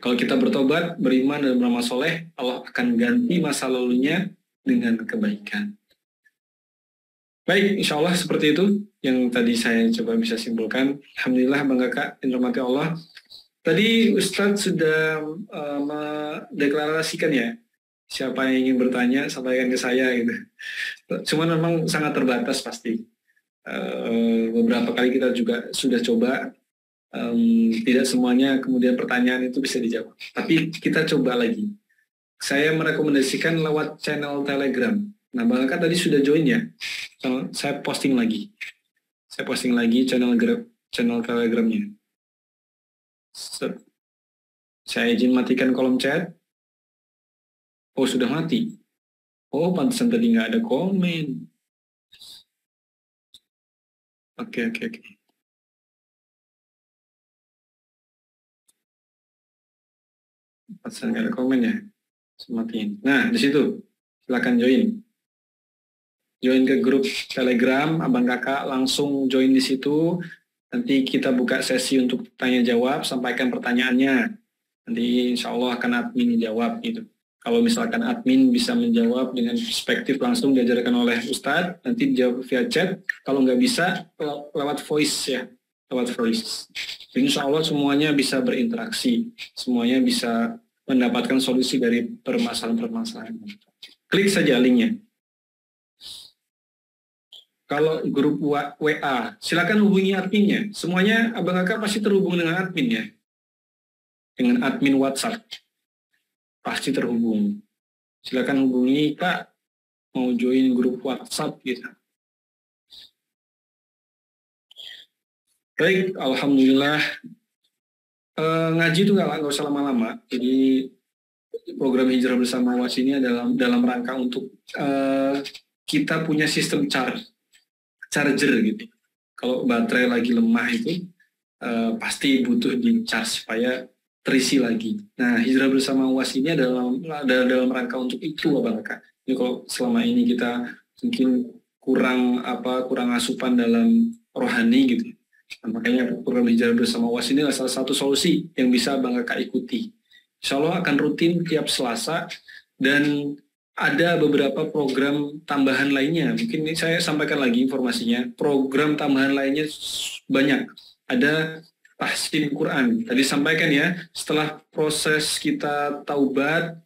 Kalau kita bertobat, beriman dan beramal soleh, Allah akan ganti masa lalunya dengan kebaikan. Baik, insya Allah seperti itu yang tadi saya coba bisa simpulkan. Alhamdulillah, bangga Kak, dirahmati Allah. Tadi Ustadz sudah mendeklarasikan ya, siapa yang ingin bertanya, sampaikan ke saya gitu. Cuman memang sangat terbatas pasti. Beberapa kali kita juga sudah coba, tidak semuanya kemudian pertanyaan itu bisa dijawab. Tapi kita coba lagi. Saya merekomendasikan lewat channel Telegram. Nah, Bang Eka tadi sudah join ya. Saya posting lagi. Saya posting lagi channel Telegramnya. Saya izin matikan kolom chat. Oh, sudah mati. Oh, pantesan tadi nggak ada komen. Oke. Pantesan nggak ada komen ya. Matiin. Nah, di situ. Silakan join. Join ke grup Telegram, Abang Kakak langsung join di situ. Nanti kita buka sesi untuk tanya jawab, sampaikan pertanyaannya. Nanti insya Allah akan admin jawab gitu. Kalau misalkan admin bisa menjawab dengan perspektif langsung diajarkan oleh Ustadz, nanti dijawab via chat. Kalau nggak bisa, lewat voice ya, lewat voice. Jadi insya Allah semuanya bisa berinteraksi, semuanya bisa mendapatkan solusi dari permasalahan-permasalahan. Klik saja linknya. Kalau grup WA, silakan hubungi adminnya. Semuanya Abang Kakak pasti terhubung dengan admin ya. Dengan admin WhatsApp. Pasti terhubung. Silakan hubungi, Kak, mau join grup WhatsApp gitu. Baik, Alhamdulillah. Ngaji itu nggak usah lama-lama. Jadi program Hijrah Bersama UAS ini adalah dalam rangka untuk kita punya sistem charger gitu. Kalau baterai lagi lemah itu pasti butuh di charge supaya terisi lagi. Nah, Hijrah Bersama UAS ini dalam rangka untuk itu, Abang Kakak. Jadi kalau selama ini kita mungkin kurang asupan dalam rohani gitu. Nah, makanya program Hijrah Bersama UAS ini adalah salah satu solusi yang bisa Abang Kakak ikuti. Insya Allah akan rutin tiap Selasa Dan ada beberapa program tambahan lainnya. Mungkin ini saya sampaikan lagi informasinya. Program tambahan lainnya banyak. Ada tahsin Quran. Tadi sampaikan ya, setelah proses kita taubat,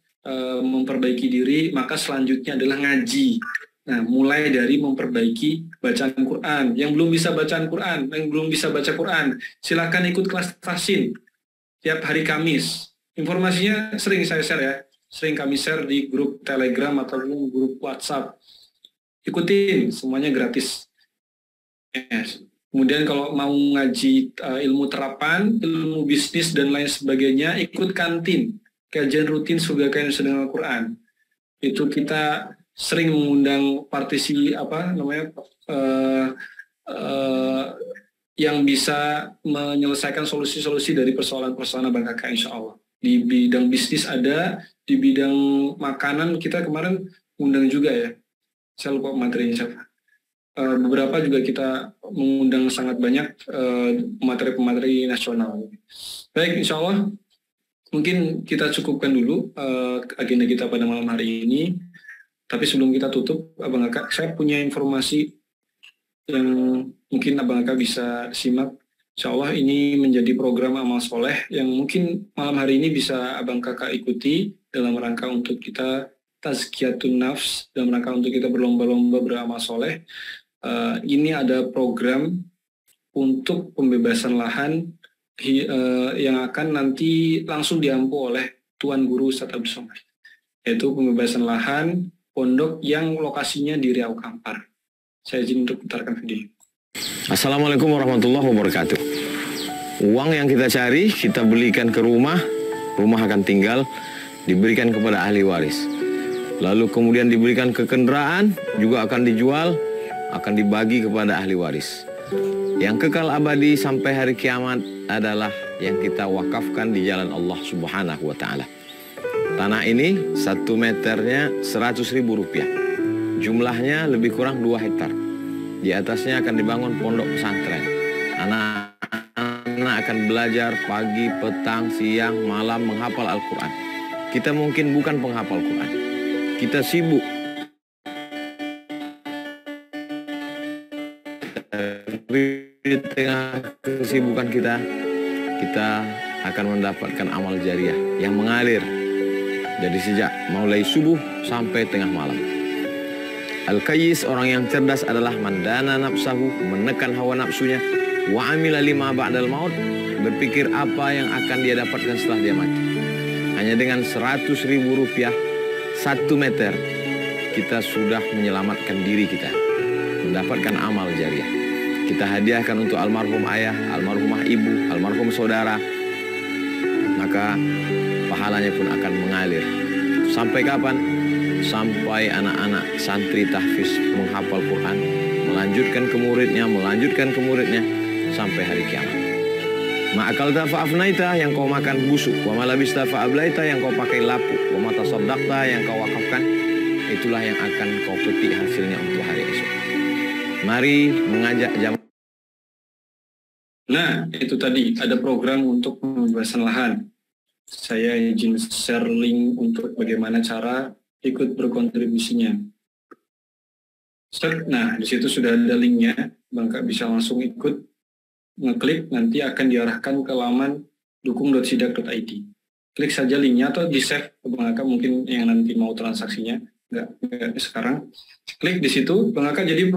memperbaiki diri, maka selanjutnya adalah ngaji. Nah, mulai dari memperbaiki bacaan Quran. Yang belum bisa bacaan Quran, yang belum bisa baca Quran, silakan ikut kelas tahsin tiap hari Kamis. Informasinya sering saya share ya. Sering kami share di grup Telegram atau grup WhatsApp. Ikutin, semuanya gratis. Yes. Kemudian kalau mau ngaji ilmu terapan, ilmu bisnis dan lain sebagainya, ikut kantin, kajian rutin surga kaya dengan Al-Quran. Itu kita sering mengundang yang bisa menyelesaikan solusi-solusi dari persoalan-persoalan Abang Kakak insya Allah. Di bidang bisnis ada, di bidang makanan kita kemarin undang juga ya. Saya lupa materinya siapa. Beberapa juga kita mengundang sangat banyak pemateri-pemateri nasional. Baik, insya Allah mungkin kita cukupkan dulu agenda kita pada malam hari ini. Tapi sebelum kita tutup, Abang Kakak, saya punya informasi yang mungkin Abang Kakak bisa simak. Insya Allah ini menjadi program amal soleh yang mungkin malam hari ini bisa Abang Kakak ikuti dalam rangka untuk kita tazkiyatun nafs, dalam rangka untuk kita berlomba-lomba beramal soleh. Ini ada program untuk pembebasan lahan yang akan nanti langsung diampu oleh Tuan Guru Ustadz Abdul Somad, yaitu pembebasan lahan pondok yang lokasinya di Riau Kampar. Saya izin untuk putarkan video. Assalamualaikum warahmatullahi wabarakatuh. Uang yang kita cari, kita belikan ke rumah akan tinggal, diberikan kepada ahli waris. Lalu kemudian diberikan ke kendaraan, juga akan dijual, akan dibagi kepada ahli waris. Yang kekal abadi sampai hari kiamat adalah yang kita wakafkan di jalan Allah Subhanahu wa Ta'ala. Tanah ini 1 meternya 100.000 rupiah. Jumlahnya lebih kurang 2 hektar. Di atasnya akan dibangun pondok pesantren. Anak-anak akan belajar pagi, petang, siang, malam menghafal Al-Quran. Kita mungkin bukan penghafal Quran. Kita sibuk. Di tengah kesibukan kita akan mendapatkan amal jariah yang mengalir dari sejak mulai subuh sampai tengah malam. Al-Qayyis, orang yang cerdas, adalah mandana nafsahu, menekan hawa nafsunya, wa amila lima ba'dal maut, berpikir apa yang akan dia dapatkan setelah dia mati. Hanya dengan 100.000 rupiah 1 meter, kita sudah menyelamatkan diri kita, mendapatkan amal jariah. Kita hadiahkan untuk almarhum ayah, almarhumah ibu, almarhum saudara, maka pahalanya pun akan mengalir. Sampai kapan? Sampai anak-anak santri tahfiz menghafal Quran, melanjutkan ke muridnya, sampai hari kiamat. Ma'akalta fa'afnaita, yang kau makan busuk. Wa malabista fa'ablaita, yang kau pakai lapuk. Wa matasaddaqta, yang kau wakafkan, itulah yang akan kau petik hasilnya untuk hari esok. Mari mengajak jamaah. Nah, itu tadi ada program untuk pembebasan lahan. Saya izin share link untuk bagaimana cara ikut berkontribusinya. Nah, di situ sudah ada linknya, Bang Kak bisa langsung ikut, ngeklik, nanti akan diarahkan ke laman dukung.sidak.id. Klik saja linknya atau di-save Bang Kak, mungkin yang nanti mau transaksinya, enggak sekarang. Klik di situ, Bang Kak. Jadi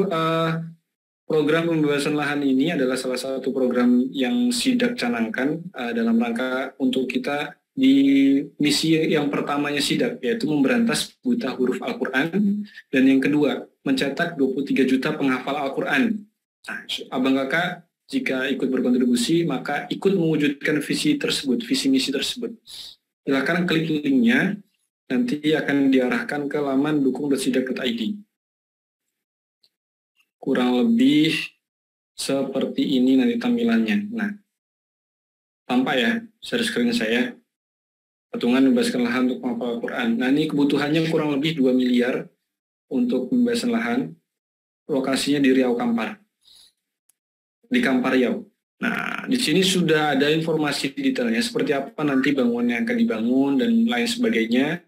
program pembebasan lahan ini adalah salah satu program yang Sidak canangkan dalam rangka untuk kita di misi yang pertamanya Sidak, yaitu memberantas buta huruf Al-Quran, dan yang kedua, mencetak 23 juta penghafal Al-Quran. Nah, Abang Kakak jika ikut berkontribusi, maka ikut mewujudkan visi tersebut, visi misi tersebut. Silakan klik linknya, nanti akan diarahkan ke laman dukung.sidak.id. Kurang lebih seperti ini nanti tampilannya. Nah, tampak ya share screen saya. Patungan membebaskan lahan untuk menghafal Al-Quran. Nah, ini kebutuhannya kurang lebih 2 miliar untuk pembebasan lahan. Lokasinya di Riau Kampar. Di Kampar Riau. Nah, di sini sudah ada informasi detailnya seperti apa nanti bangunan yang akan dibangun dan lain sebagainya.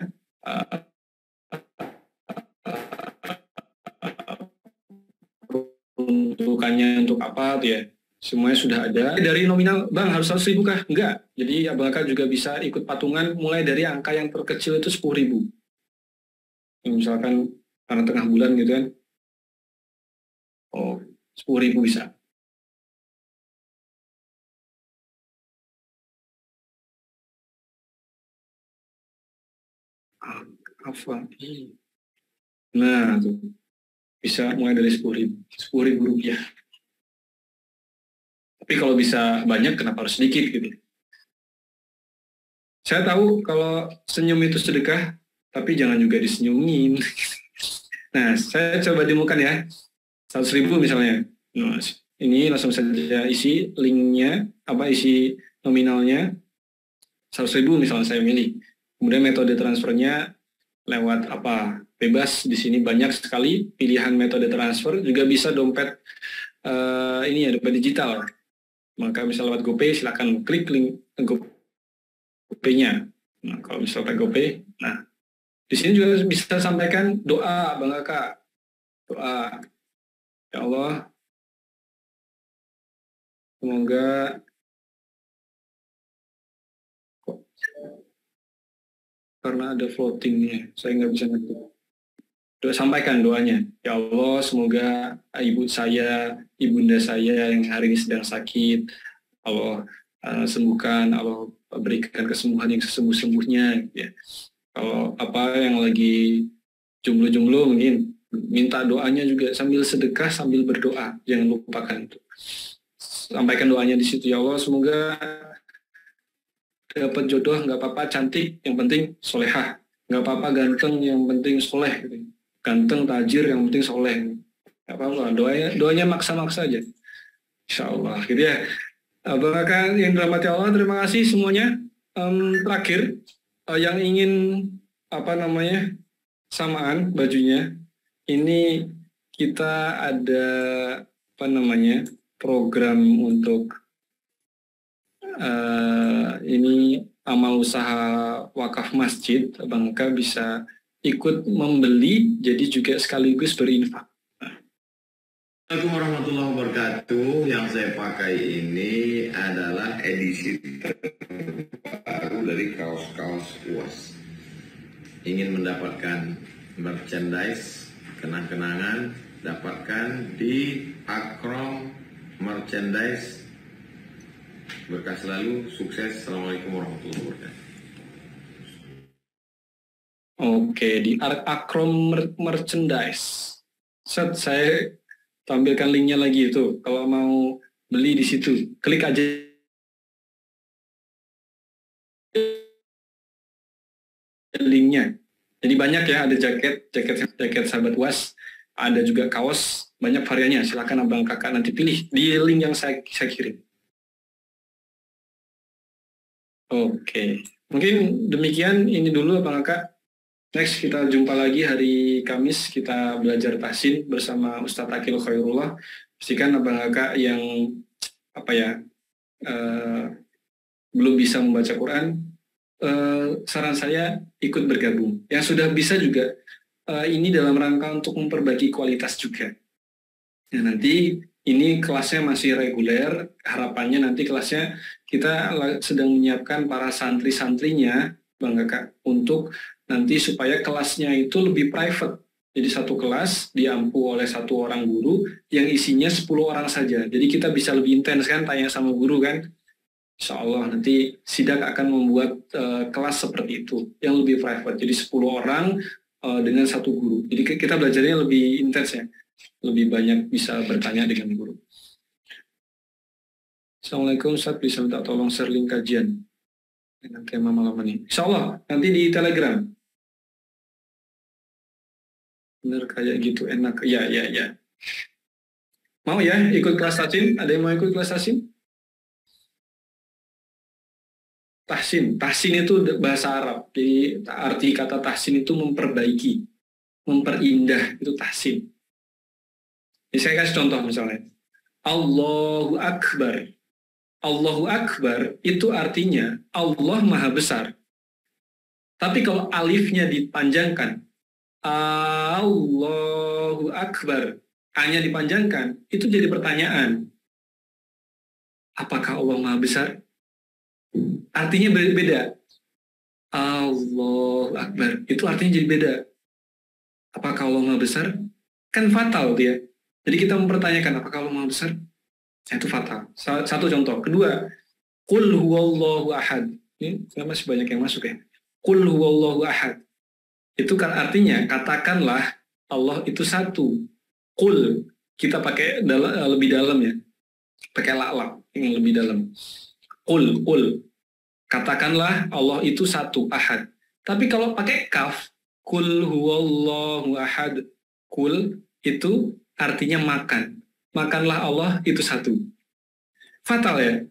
peruntukannya untuk apa tuh ya, semuanya sudah ada. Dari nominal, Bang harus 100.000 kah? Enggak. Jadi Abang Kakak juga bisa ikut patungan mulai dari angka yang terkecil itu 10.000. Misalkan karena tengah bulan gitu kan, 10.000 bisa. Nah, tuh. Bisa mulai dari 10.000 rupiah. Tapi kalau bisa banyak, kenapa harus sedikit gitu? Saya tahu kalau senyum itu sedekah, tapi jangan juga disenyumin. Nah, saya coba demokan ya. 100.000 misalnya. Nah, ini langsung saja isi linknya, isi nominalnya. 100.000 misalnya saya milih. Kemudian metode transfernya lewat apa? Bebas, di sini banyak sekali pilihan metode transfer, juga bisa dompet dompet digital. Maka misal lewat GoPay, silakan klik link GoPay-nya. Nah, kalau misal pakai GoPay, nah di sini juga bisa sampaikan doa, Bang Kakak. Doa, ya Allah, semoga karena ada floatingnya, saya nggak bisa ngerti. Sampaikan doanya, ya Allah, semoga ibunda saya yang hari ini sedang sakit, Allah sembuhkan, Allah berikan kesembuhan yang sesungguh-sungguhnya. Ya. Kalau apa yang lagi jomblo-jomblo mungkin minta doanya juga sambil sedekah, sambil berdoa, jangan lupakan itu. Sampaikan doanya di situ, ya Allah, semoga dapat jodoh, nggak apa-apa cantik, yang penting solehah, nggak apa-apa ganteng, yang penting soleh, gitu. Ganteng, tajir, yang penting soleh. Gak apa-apa, doanya maksa-maksa aja. Insya Allah, gitu ya. Apakah yang dirahmati Allah, terima kasih semuanya. Terakhir, yang ingin samaan bajunya, ini kita ada program untuk ini amal usaha wakaf masjid. Abang Kakak bisa ikut membeli, jadi juga sekaligus berinfak. Assalamualaikum warahmatullahi wabarakatuh. Yang saya pakai ini adalah edisi terbaru dari kaos-kaos UAS. Ingin mendapatkan merchandise, kenang-kenangan, dapatkan di Akrom Merchandise. Berkah selalu, sukses. Assalamualaikum warahmatullahi wabarakatuh. Oke, di Akrom Merchandise. Saya tampilkan linknya lagi itu. Kalau mau beli di situ, klik aja linknya. Jadi banyak ya, ada jaket sahabat UAS, ada juga kaos, banyak variannya. Silakan Abang Kakak nanti pilih di link yang saya kirim. Oke, mungkin demikian ini dulu Abang Kakak. Next kita jumpa lagi hari Kamis, kita belajar tahsin bersama Ustadz Akil Khairullah. Pastikan Abang Kakak yang belum bisa membaca Quran, saran saya ikut bergabung. Yang sudah bisa juga, ini dalam rangka untuk memperbaiki kualitas juga. Ya, nanti ini kelasnya masih reguler, harapannya nanti kelasnya kita sedang menyiapkan para santri-santrinya, Bang Kakak, untuk nanti supaya kelasnya itu lebih private. Jadi satu kelas diampu oleh satu orang guru yang isinya 10 orang saja. Jadi kita bisa lebih intens kan, tanya sama guru kan. Insya Allah nanti Sidak akan membuat kelas seperti itu, yang lebih private. Jadi 10 orang dengan satu guru. Jadi kita belajarnya lebih intens ya. Lebih banyak bisa bertanya dengan guru. Assalamualaikum, Ustaz, bisa minta tolong share link kajian dengan tema malam ini. Insya Allah nanti di Telegram. Bener kayak gitu, enak. Ya. Mau ya ikut kelas tahsin? Ada yang mau ikut kelas tahsin? Tahsin itu bahasa Arab. Jadi arti kata tahsin itu memperbaiki, memperindah, itu tahsin. Jadi saya kasih contoh misalnya. Allahu Akbar. Allahu Akbar itu artinya Allah Maha Besar. Tapi kalau alifnya dipanjangkan, Allahu Akbar, A-nya dipanjangkan, itu jadi pertanyaan. Apakah Allah Maha Besar? Artinya beda. Allahu Akbar. Itu artinya jadi beda. Apakah Allah Maha Besar? Kan fatal dia. Jadi kita mempertanyakan apakah Allah Maha Besar? Itu fatal. Satu contoh. Kedua, Qul huwallahu ahad. Ini masih banyak yang masuk ya. Qul huwallahu ahad. Itu kan artinya katakanlah Allah itu satu. Qul, kita pakai lebih dalam ya. Pakai la'laq yang lebih dalam. Qul. Katakanlah Allah itu satu, ahad. Tapi kalau pakai kaf, Qul huwallahu ahad. Qul itu artinya makan. Makanlah Allah itu satu. Fatal ya.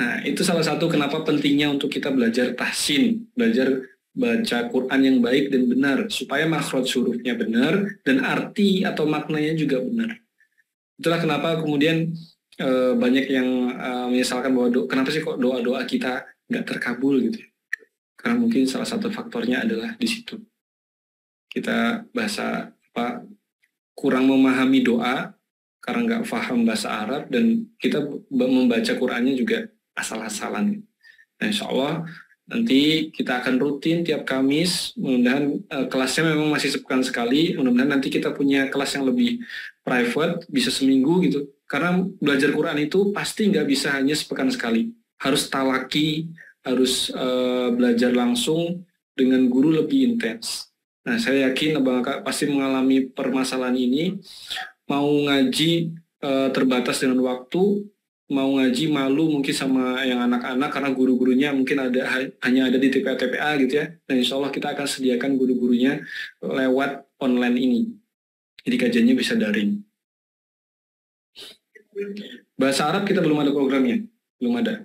Nah, itu salah satu kenapa pentingnya untuk kita belajar tahsin, belajar baca Quran yang baik dan benar, supaya makhraj hurufnya benar dan arti atau maknanya juga benar. Itulah kenapa kemudian banyak yang menyesalkan bahwa kenapa sih kok doa-doa kita nggak terkabul gitu. Karena mungkin salah satu faktornya adalah di situ. Kita kurang memahami doa karena nggak paham bahasa Arab, dan kita membaca Qurannya juga asal-asalan. Nah, insya Allah nanti kita akan rutin tiap Kamis. Mudah-mudahan kelasnya memang masih sepekan sekali. Mudah-mudahan nanti kita punya kelas yang lebih private, bisa seminggu gitu. Karena belajar Quran itu pasti nggak bisa hanya sepekan sekali. Harus talaki, harus belajar langsung dengan guru lebih intens. Nah, saya yakin Abang Kakak pasti mengalami permasalahan ini. Mau ngaji terbatas dengan waktu, mau ngaji malu mungkin sama yang anak-anak karena guru-gurunya mungkin hanya ada di TPA-TPA gitu ya. Dan insya Allah kita akan sediakan guru-gurunya lewat online ini. Jadi kajiannya bisa daring. Bahasa Arab kita belum ada programnya, belum ada.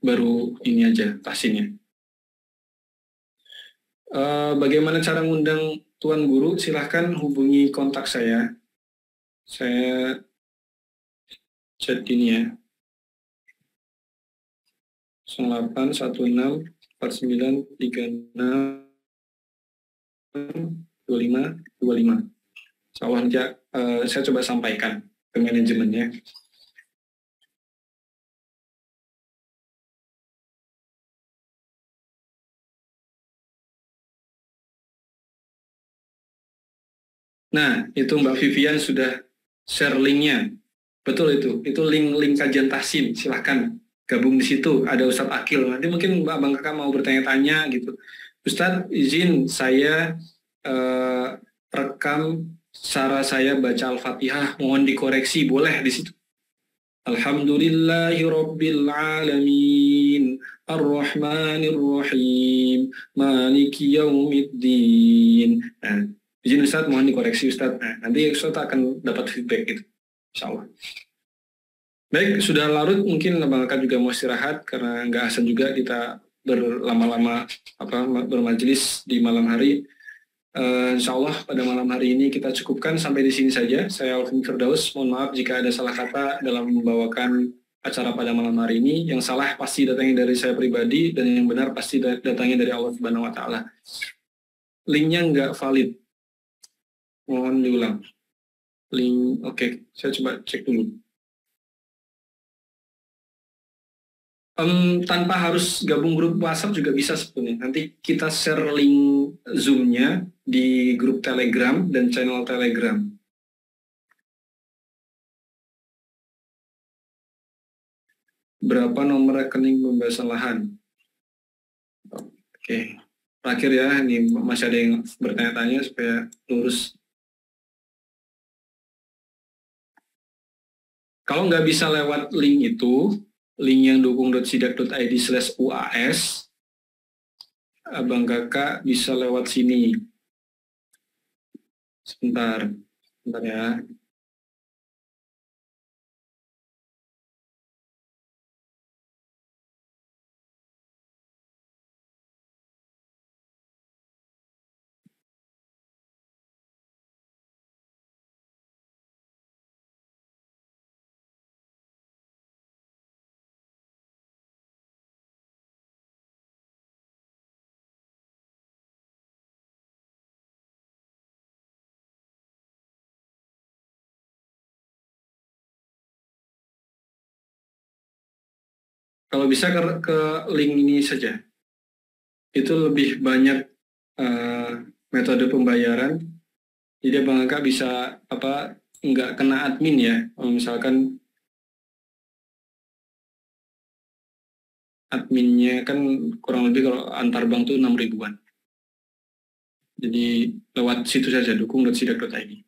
Baru ini aja tahsinnya. Bagaimana cara ngundang Tuan Guru? Silahkan hubungi kontak saya. Saya chat ini ya. 081949362525. Insya Allah nanti saya coba sampaikan ke manajemennya. Nah, itu Mbak Vivian sudah share linknya. Betul itu link kajian tahsin. Silahkan gabung di situ. Ada Ustadz Akil. Nanti mungkin Abang Kakak mau bertanya-tanya gitu. Ustadz, izin saya rekam cara saya baca Al-Fatihah. Mohon dikoreksi, boleh di situ. Alhamdulillahirabbil alamin. Ar-Rahmanir-Rahim. Maliki yaumiddin. Nah, izin Ustadz, mohon dikoreksi Ustadz. Nah, nanti Ustadz akan dapat feedback gitu, insya Allah. Baik, sudah larut, mungkin Abang Kakak juga mau istirahat karena nggak asal juga kita berlama-lama bermajelis di malam hari. Insya Allah pada malam hari ini kita cukupkan sampai di sini saja. Saya Alvin Firdaus, mohon maaf jika ada salah kata dalam membawakan acara pada malam hari ini. Yang salah pasti datangnya dari saya pribadi, dan yang benar pasti datangnya dari Allah Subhanahu Wa Taala. Linknya nggak valid. Mohon diulang. Link, oke, saya coba cek dulu. Tanpa harus gabung grup WhatsApp juga bisa sebetulnya. Nanti kita share link Zoom-nya di grup Telegram dan channel Telegram. Berapa nomor rekening pembebasan lahan? Oke. Terakhir ya, ini masih ada yang bertanya-tanya supaya lurus. Kalau nggak bisa lewat link itu, link yang dukung.sidak.id/UAS, Abang Kakak bisa lewat sini. Sebentar ya. Kalau bisa ke link ini saja. Itu lebih banyak metode pembayaran. Jadi Abang Kakak bisa nggak kena admin ya. Kalau misalkan adminnya kan kurang lebih kalau antar bank tuh 6 ribuan. Jadi lewat situ saja, dukung.sidak.id.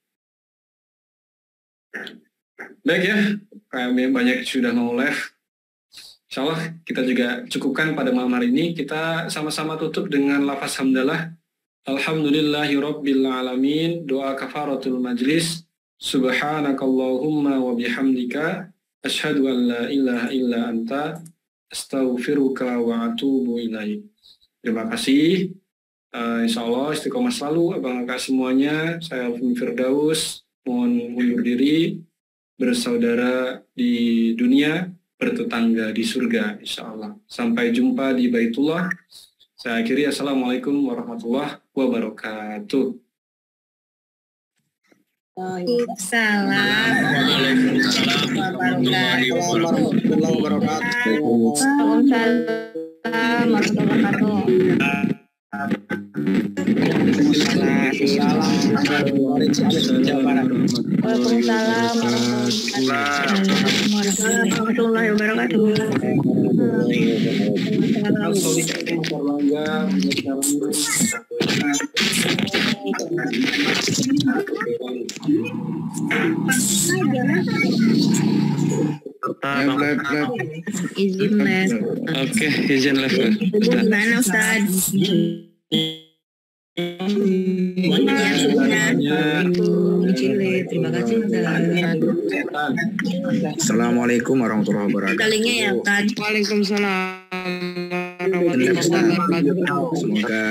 Baik ya, kami banyak sudah mau live. Insya Allah kita juga cukupkan pada malam hari ini. Kita sama-sama tutup dengan lafaz hamdalah. Alhamdulillahirabbil alamin. Doa kafaratul majlis. Subhanakallahumma wa bihamdika asyhadu an la ilaha illa anta astaghfiruka wa atubu ilaik. Terima kasih. Insya Allah istiqomah selalu Abang Kakak semuanya. Saya Alvin Firdaus mohon undur diri, bersaudara di dunia, bertetangga di surga insya Allah. Sampai jumpa di Baitullah. Saya akhiri, assalamualaikum warahmatullahi wabarakatuh. Waalaikumsalam warahmatullahi wabarakatuh. Waalaikumsalam warahmatullahi wabarakatuh. Waalaikumsalam warahmatullahi wabarakatuh. Izin live. Oke, izin live. Gimana Ustaz? Terima kasih. Assalamualaikum warahmatullahi wabarakatuh. Kalinya ya Ustaz. Waalaikumsalam warahmatullahi wabarakatuh. Semoga